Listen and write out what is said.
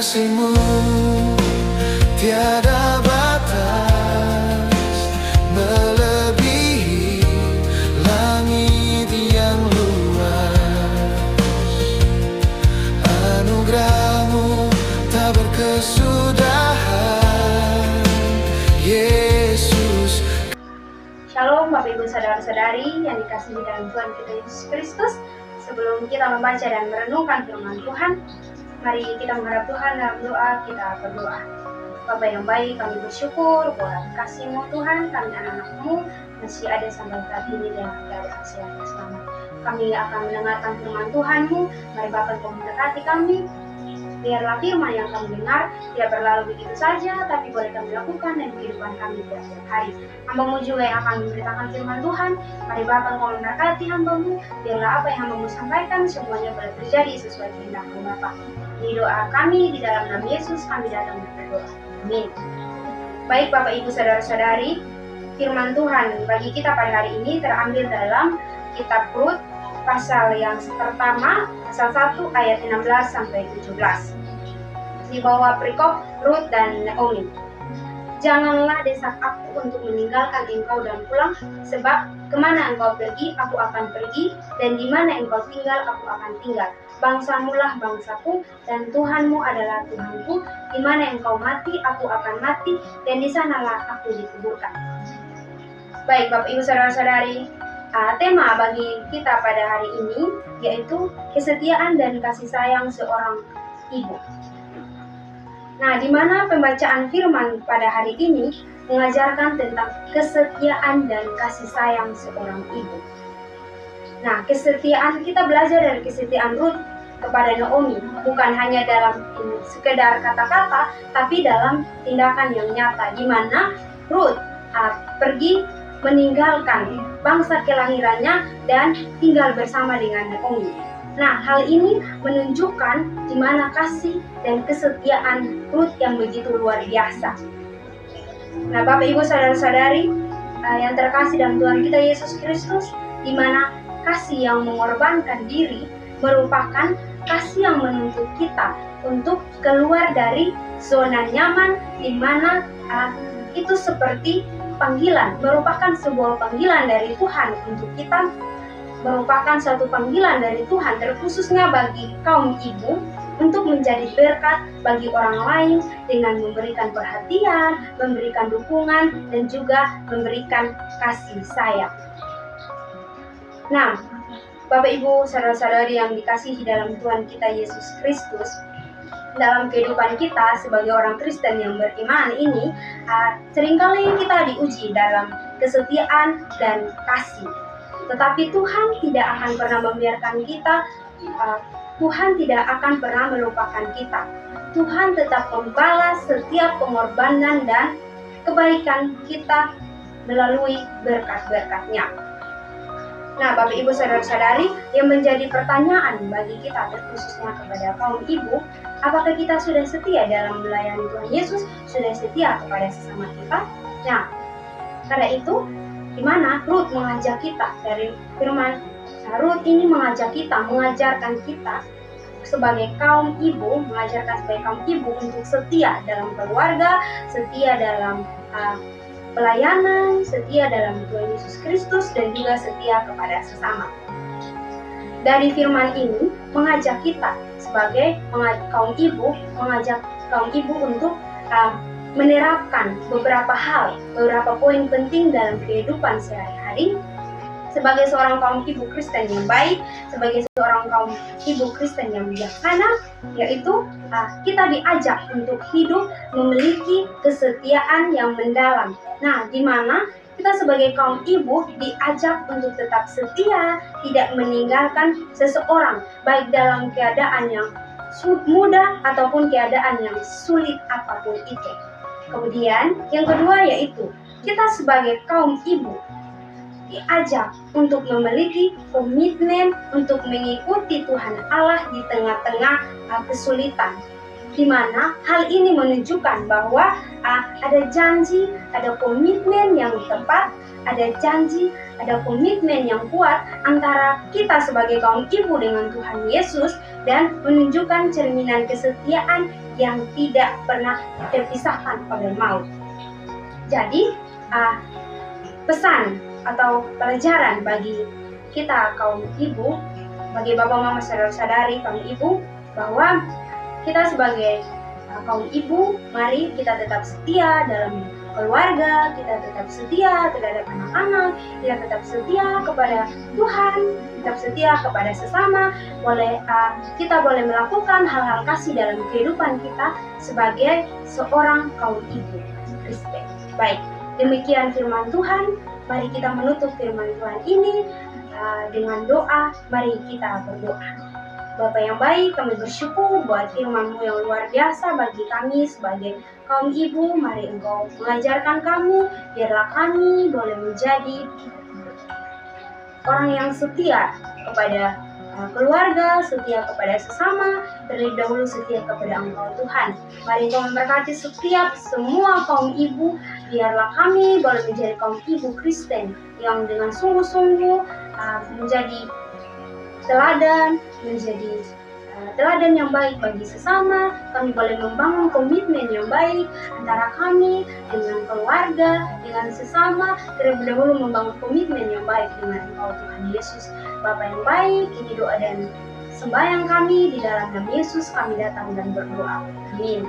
kasih-Mu tiada batas, melebihi langit yang luas. Anugerah-Mu tak berkesudahan, Yesus. Shalom Bapak Ibu Saudara-saudari yang dikasihi dalam Tuhan kita Yesus Kristus. Sebelum kita membaca dan merenungkan firman Tuhan, mari kita menghadap Tuhan dalam doa. Kita berdoa. Bapa yang baik, kami bersyukur buat kasih-Mu Tuhan. Kami anak-anak-Mu masih ada sampai saat ini dalam keadaan sehat dan selamat. Kami akan mendengarkan firman Tuhan-Mu. Mari Bapa Engkau memberkati kami. Biarlah firman yang kami dengar tidak berlalu begitu saja, tapi boleh kami lakukan dan kehidupan kami setiap hari. Hamba-Mu juga yang akan memberitakan firman Tuhan. Mari Bapa Engkau memberkati hamba-Mu. Biarlah apa yang hamba-Mu sampaikan semuanya boleh terjadi sesuai kehendak-Mu Bapa. Di doa kami, di dalam nama Yesus kami datang berdoa. Amin. Baik Bapak Ibu Saudara-saudari, firman Tuhan bagi kita pada hari ini terambil dalam kitab Rut pasal yang pertama, pasal 1 ayat 16 sampai 17. Di bawah perikop Rut dan Naomi. Janganlah desak aku untuk meninggalkan engkau dan pulang, sebab kemana engkau pergi, aku akan pergi, dan di mana engkau tinggal, aku akan tinggal. Bangsamu lah bangsaku, dan Tuhanmu adalah Tuhanku. Di mana engkau mati, aku akan mati, dan di sanalah aku dikuburkan. Baik Bapak Ibu Saudara-saudari, tema bagi kita pada hari ini yaitu kesetiaan dan kasih sayang seorang ibu. Nah, di mana pembacaan firman pada hari ini mengajarkan tentang kesetiaan dan kasih sayang seorang ibu. Nah, kesetiaan, kita belajar dari kesetiaan Rut kepada Naomi, bukan hanya dalam sekedar kata-kata, tapi dalam tindakan yang nyata, di mana Rut pergi meninggalkan bangsa kelahirannya dan tinggal bersama dengan Naomi. Nah, hal ini menunjukkan di mana kasih dan kesetiaan Rut yang begitu luar biasa. Nah, Bapak Ibu Saudara-saudari yang terkasih dalam Tuhan kita Yesus Kristus, di mana kasih yang mengorbankan diri merupakan kasih yang menuntut kita untuk keluar dari zona nyaman, di mana itu seperti panggilan, merupakan sebuah panggilan dari Tuhan untuk kita, merupakan suatu panggilan dari Tuhan terkhususnya bagi kaum ibu untuk menjadi berkat bagi orang lain dengan memberikan perhatian, memberikan dukungan, dan juga memberikan kasih sayang. Nah, Bapak Ibu Saudara-saudari yang dikasihi dalam Tuhan kita Yesus Kristus, dalam kehidupan kita sebagai orang Kristen yang beriman ini, seringkali kita diuji dalam kesetiaan dan kasih. Tetapi Tuhan tidak akan pernah membiarkan kita, Tuhan tidak akan pernah melupakan kita. Tuhan tetap membalas setiap pengorbanan dan kebaikan kita melalui berkat-berkat-Nya. Nah, Bapak Ibu Saudara-saudari, yang menjadi pertanyaan bagi kita terkhususnya kepada kaum ibu, apakah kita sudah setia dalam melayani Tuhan Yesus, sudah setia kepada sesama kita? Nah, karena itu, di mana Rut mengajak kita dari firman, Rut ini mengajak kita, mengajarkan kita sebagai kaum ibu, mengajarkan sebagai kaum ibu untuk setia dalam keluarga, setia dalam pelayanan, setia dalam Tuhan Yesus Kristus, dan juga setia kepada sesama. Dari firman ini mengajak kita sebagai kaum ibu, mengajak kaum ibu untuk menerapkan beberapa hal, beberapa poin penting dalam kehidupan sehari-hari sebagai seorang kaum ibu Kristen yang baik, sebagai seorang kaum ibu Kristen yang bijaksana, yaitu kita diajak untuk hidup memiliki kesetiaan yang mendalam. Nah, di mana kita sebagai kaum ibu diajak untuk tetap setia, tidak meninggalkan seseorang, baik dalam keadaan yang mudah ataupun keadaan yang sulit apapun itu. Kemudian, yang kedua yaitu kita sebagai kaum ibu diajak untuk memiliki komitmen untuk mengikuti Tuhan Allah di tengah-tengah kesulitan. di mana hal ini menunjukkan bahwa ada janji, ada komitmen yang tepat, ada janji, ada komitmen yang kuat antara kita sebagai kaum ibu dengan Tuhan Yesus, dan menunjukkan cerminan kesetiaan yang tidak pernah terpisahkan oleh maut. Jadi pesan atau pelajaran bagi kita kaum ibu, bagi bapak mama saudara-saudari kaum ibu, bahwa kita sebagai kaum ibu, mari kita tetap setia dalam keluarga, kita tetap setia terhadap anak-anak, kita tetap setia kepada Tuhan, tetap setia kepada sesama. Kita boleh melakukan hal-hal kasih dalam kehidupan kita sebagai seorang kaum ibu Kristen. Baik, demikian firman Tuhan. Mari kita menutup firman Tuhan ini dengan doa. Mari kita berdoa. Bapa yang baik, kami bersyukur buat firman-Mu yang luar biasa bagi kami sebagai kaum ibu. Mari Engkau mengajarkan kami, biarlah kami boleh menjadi orang yang setia kepada keluarga, setia kepada sesama, terlebih dahulu setia kepada Engkau Tuhan. Mari Engkau memberkati setiap semua kaum ibu, biarlah kami boleh menjadi kaum ibu Kristen yang dengan sungguh-sungguh menjadi teladan, menjadi teladan yang baik bagi sesama. Kami boleh membangun komitmen yang baik antara kami dengan keluarga, dengan sesama, terlebih dahulu membangun komitmen yang baik dengan Engkau Tuhan Yesus. Bapa yang baik, ini doa dan sembahyang kami, di dalam nama Yesus kami datang dan berdoa. Amin.